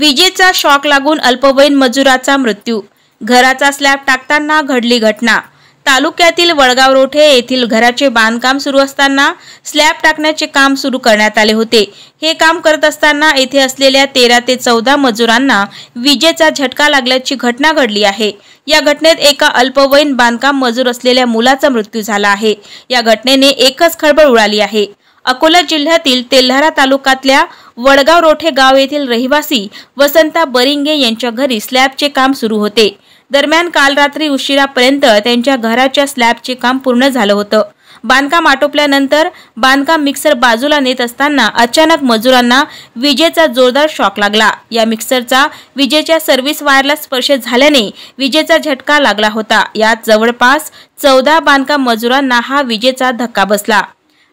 विजेचा शॉक लागून अल्पवयीन मजुराचा मृत्यू। घराचा स्लॅब टाकताना घडली घटना। तालुक्यातील वडगाव रोठे येथील घराचे बांधकाम सुरू असताना स्लॅब टाकण्याचे काम सुरू करण्यात आले होते। हे काम करत असताना येथे असलेल्या 13 ते 14 मजुरांना विजेचा झटका लागल्याची घटना घडली आहे। या घटनेत एका अल्पवयीन बांधकाम मजूर असलेल्या मुलाचा मृत्यू झाला आहे। या घटनेने एकच खळबळ उडाली आहे। अकोला जिल्ह्यातील तेल्हारा तालुक्यातल्या वडगाव रोठे गाव येथील रहिवासी वसंता बरिंगे यांच्या घरी स्लॅबचे काम सुरू होते। दरम्यान काल रात्री उशिरापर्यंत त्यांच्या घराच्या स्लॅबचे काम पूर्ण झालं होतं। बांधकाम आटोपल्यानंतर बांधकाम मिक्सर बाजूला नेत असताना अचानक मजुरांना विजेचा जोरदार शॉक लागला। या मिक्सरचा विजेच्या सर्व्हिस वायरला स्पर्श झाल्याने विजेचा झटका लागला होता। यात जवळपास 14 बांधकाम मजुरांना हा विजेचा धक्का बसला।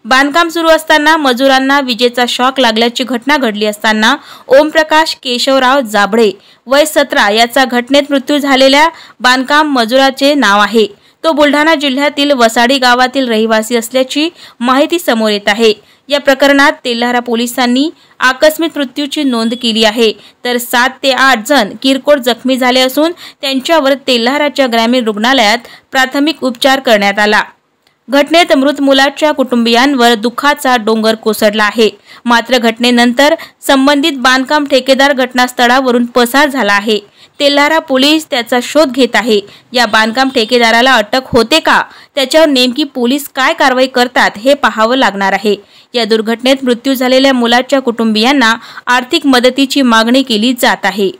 बांधकाम सुरू असताना मजुरांना विजेचा शॉक लागल्याची घटना घडली असताना ओमप्रकाश केशवराव जाबळे वय 17 याचा घटनेत मृत्यू झालेल्या बांधकाम मजुराचे नाव आहे। तो बुलढाणा जिल्ह्यातील वसाडी गावातील रहिवासी असल्याची माहिती समोर येत आहे। या प्रकरणात तेल्हारा पोलिसांनी आकस्मिक मृत्यूची नोंद केली आहे, तर 7 ते 8 जण किरकोळ जखमी झाले असून त्यांच्यावर तेल्हाराच्या ग्रामीण रुग्णालयात प्राथमिक उपचार करण्यात आला। घटनेत मृत मुलाच्या कुटुंबियांवर दुःखाचा डोंगर कोसळला आहे। मात्र घटनेनंतर संबंधित बांधकाम ठेकेदार घटनास्थळावरून पसार झाला आहे। तेल्हारा पोलीस त्याचा शोध घेत आहे। या बांधकाम ठेकेदाराला अटक होते का, त्याच्यावर नेमकी पोलीस काय कारवाई करतात हे पाहावं लागणार आहे। या दुर्घटनेत मृत्यू झालेल्या मुलाच्या कुटुंबियांना आर्थिक मदतीची मागणी केली जात आहे।